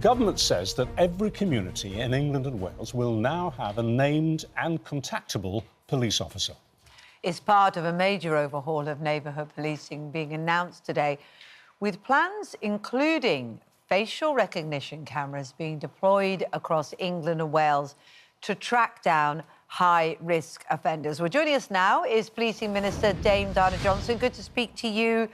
government says that every community in England and Wales will now have a named and contactable police officer. It's part of a major overhaul of neighbourhood policing being announced today, with plans including facial recognition cameras being deployed across England and Wales to track down high-risk offenders. Well, joining us now is Policing Minister Dame Diana Johnson. Good to speak to you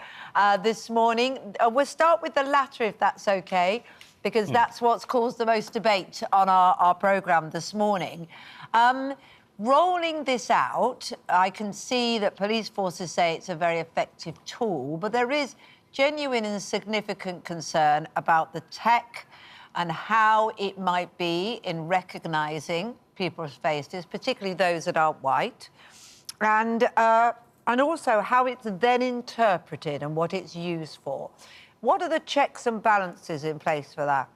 this morning. We'll start with the latter, if that's OK, because that's what's caused the most debate on our programme this morning. Rolling this out, I can see that police forces say it's a very effective tool, but there is genuine and significant concern about the tech and how it might be in recognising people's faces, particularly those that aren't white, and also how it's then interpreted and what it's used for. What are the checks and balances in place for that?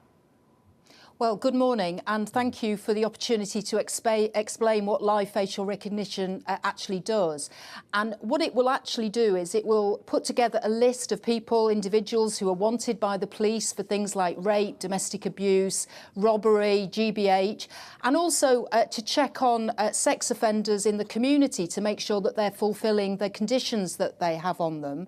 Well, good morning, and thank you for the opportunity to explain what live facial recognition actually does. And what it will actually do is it will put together a list of people, individuals who are wanted by the police for things like rape, domestic abuse, robbery, GBH, and also to check on sex offenders in the community to make sure that they're fulfilling the conditions that they have on them.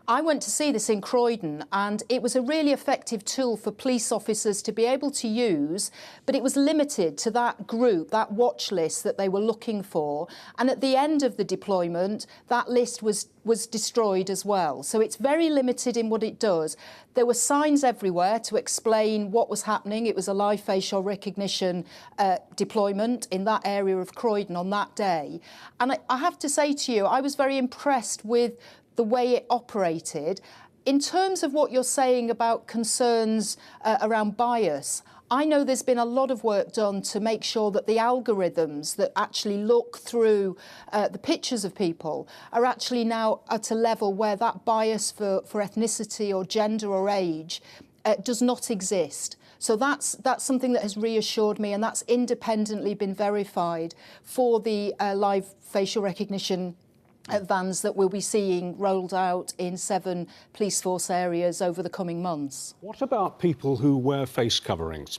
I went to see this in Croydon, and it was a really effective tool for police officers to be able to use, but it was limited to that group, that watch list that they were looking for. And at the end of the deployment, that list was destroyed as well. So it's very limited in what it does. There were signs everywhere to explain what was happening. It was a live facial recognition deployment in that area of Croydon on that day. And I have to say to you, I was very impressed with the way it operated. In terms of what you're saying about concerns around bias, I know there's been a lot of work done to make sure that the algorithms that actually look through the pictures of people are actually now at a level where that bias for ethnicity or gender or age does not exist. So that's something that has reassured me, and that's independently been verified for the live facial recognition vans that we'll be seeing rolled out in 7 police force areas over the coming months. What about people who wear face coverings?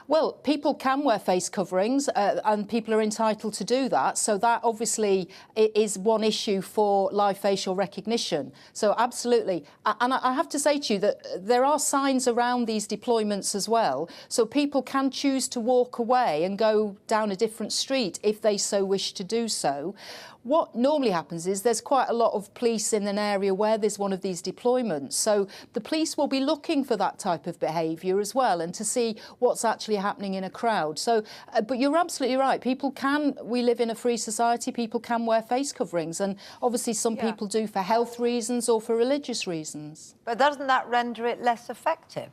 Well, people can wear face coverings and people are entitled to do that. So that obviously is one issue for live facial recognition. So absolutely. And I have to say to you that there are signs around these deployments as well. So people can choose to walk away and go down a different street if they so wish to do so. What normally happens is there's quite a lot of police in an area where there's one of these deployments. So the police will be looking for that type of behaviour as well, and to see what's actually happening in a crowd. So, but you're absolutely right. We live in a free society, people can wear face coverings, and obviously some people do for health reasons or for religious reasons. But doesn't that render it less effective?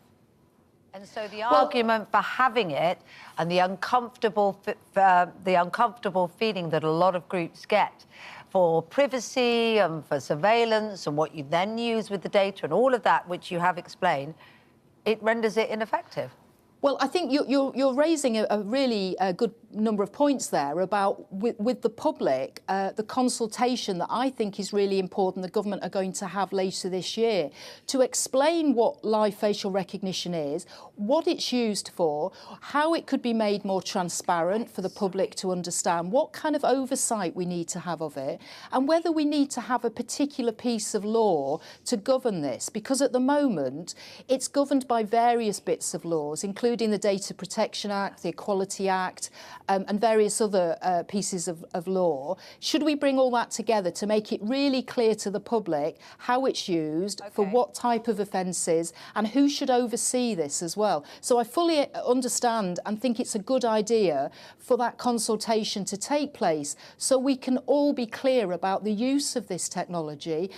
And so the argument for having it and the uncomfortable feeling that a lot of groups get for privacy and for surveillance and what you then use with the data and all of that, which you have explained, it renders it ineffective. Well, I think you're raising a really good number of points there about, with the public, the consultation that I think is really important the government are going to have later this year to explain what live facial recognition is, what it's used for, how it could be made more transparent for the public to understand, what kind of oversight we need to have of it, and whether we need to have a particular piece of law to govern this, because at the moment it's governed by various bits of laws, including the Data Protection Act, the Equality Act, and various other pieces of law. Should we bring all that together to make it really clear to the public how it's used, for what type of offences, and who should oversee this as well? So I fully understand and think it's a good idea for that consultation to take place so we can all be clear about the use of this technology.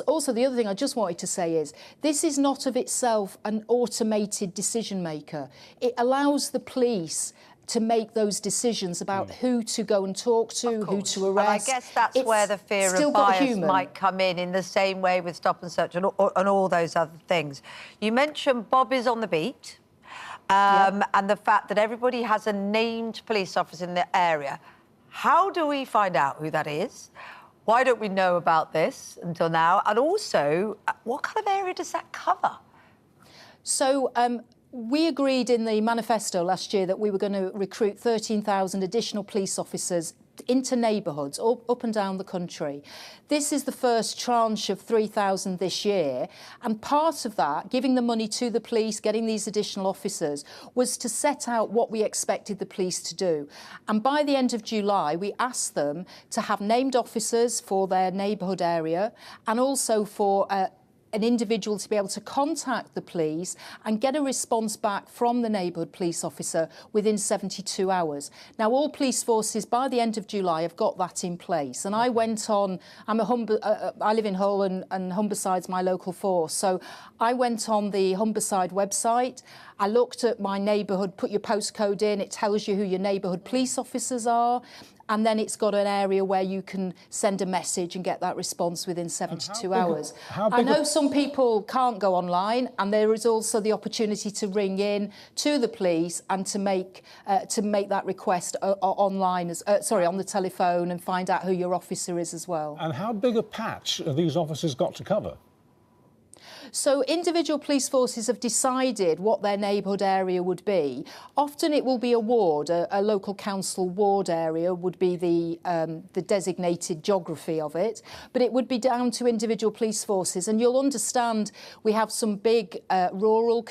Also, the other thing I just wanted to say is this is not of itself an automated decision maker. It allows the police to make those decisions about who to go and talk to, who to arrest. And I guess that's where the fear of bias might come in the same way with stop and search and all those other things. You mentioned Bob is on the beat, and the fact that everybody has a named police officer in the area. How do we find out who that is? Why don't we know about this until now? And also, what kind of area does that cover? So we agreed in the manifesto last year that we were going to recruit 13,000 additional police officers into neighbourhoods up and down the country. This is the first tranche of 3,000 this year, and part of that, giving the money to the police, getting these additional officers, was to set out what we expected the police to do. And by the end of July, we asked them to have named officers for their neighbourhood area, and also for an individual to be able to contact the police and get a response back from the neighbourhood police officer within 72 hours. Now, all police forces by the end of July have got that in place. And I went on, I live in Hull and Humberside's my local force. So I went on the Humberside website. I looked at my neighbourhood, put your postcode in, it tells you who your neighbourhood police officers are. And then it's got an area where you can send a message and get that response within 72 hours. I know some people can't go online, and there is also the opportunity to ring in to the police and to make that request online, on the telephone, and find out who your officer is as well. And how big a patch have these officers got to cover? So individual police forces have decided what their neighbourhood area would be. Often it will be a ward, a local council ward area would be the designated geography of it, but it would be down to individual police forces. And you'll understand we have some big rural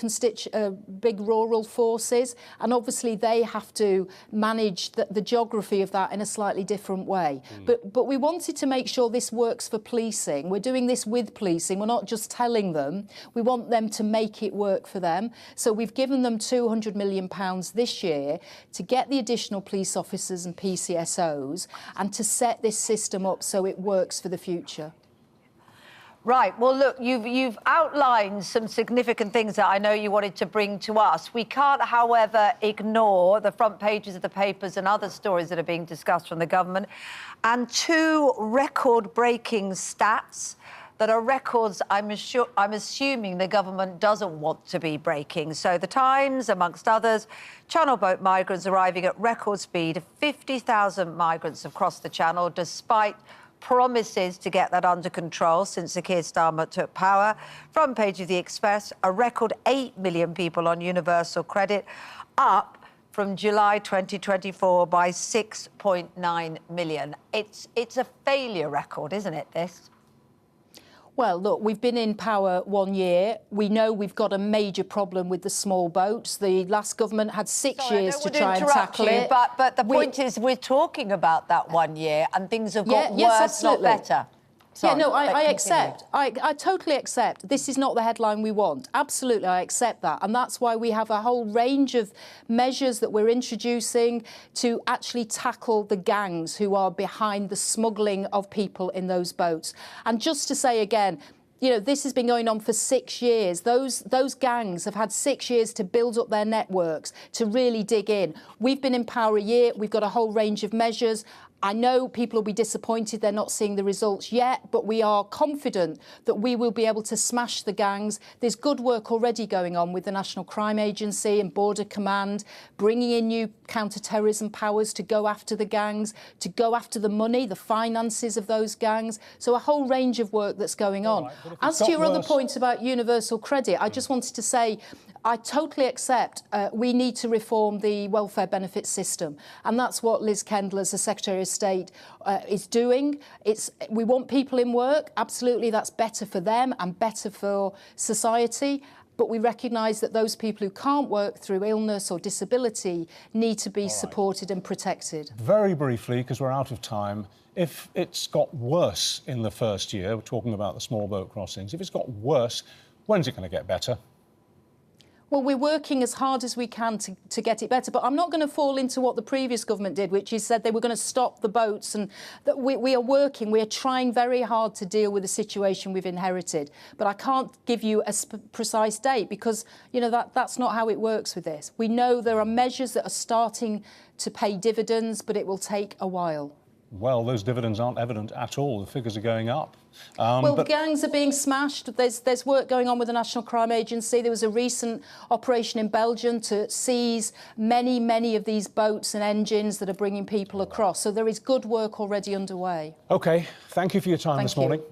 forces, and obviously they have to manage the geography of that in a slightly different way. But we wanted to make sure this works for policing. We're doing this with policing. We're not just telling them. We want them to make it work for them. So we've given them £200 million this year to get the additional police officers and PCSOs and to set this system up so it works for the future. Right. Well, look, you've outlined some significant things that I know you wanted to bring to us. We can't, however, ignore the front pages of the papers and other stories that are being discussed from the government, and two record-breaking stats that are records I'm assuming the government doesn't want to be breaking. So the Times, amongst others, Channel boat migrants arriving at record speed. 50,000 migrants have crossed the Channel, despite promises to get that under control since Sir Keir Starmer took power. Front page of the Express, a record 8 million people on universal credit, up from July 2024 by 6.9 million. It's a failure record, isn't it, this? Well, look, we've been in power 1 year. We know we've got a major problem with the small boats. The last government had 6 years to try and tackle it. But the point is, we're talking about that 1 year, and things have got worse, not better. Sorry, yeah, no, I accept. I totally accept. This is not the headline we want. Absolutely, I accept that. And that's why we have a whole range of measures that we're introducing to actually tackle the gangs who are behind the smuggling of people in those boats. And just to say again, you know, this has been going on for 6 years. Those gangs have had 6 years to build up their networks, to really dig in. We've been in power a year. We've got a whole range of measures. I know people will be disappointed they're not seeing the results yet, but we are confident that we will be able to smash the gangs. There's good work already going on with the National Crime Agency and Border Command, bringing in new counter-terrorism powers to go after the gangs, to go after the money, the finances of those gangs. So a whole range of work that's going on. Right, as to your other point about universal credit, I just wanted to say, I totally accept we need to reform the welfare benefit system. And that's what Liz Kendall, as the Secretary of State, is doing. We want people in work. Absolutely, that's better for them and better for society. But we recognise that those people who can't work through illness or disability need to be supported and protected. Very briefly, because we're out of time, if it's got worse in the first year, we're talking about the small boat crossings, if it's got worse, when's it going to get better? Well, we're working as hard as we can to get it better, but I'm not going to fall into what the previous government did, which is said they were going to stop the boats, and that we are working, we are trying very hard to deal with the situation we've inherited. But I can't give you a precise date because, you know, that's not how it works with this. We know there are measures that are starting to pay dividends, but it will take a while. Well, those dividends aren't evident at all. The figures are going up. Well, gangs are being smashed. There's work going on with the National Crime Agency. There was a recent operation in Belgium to seize many of these boats and engines that are bringing people across. So there is good work already underway. OK, thank you for your time this morning.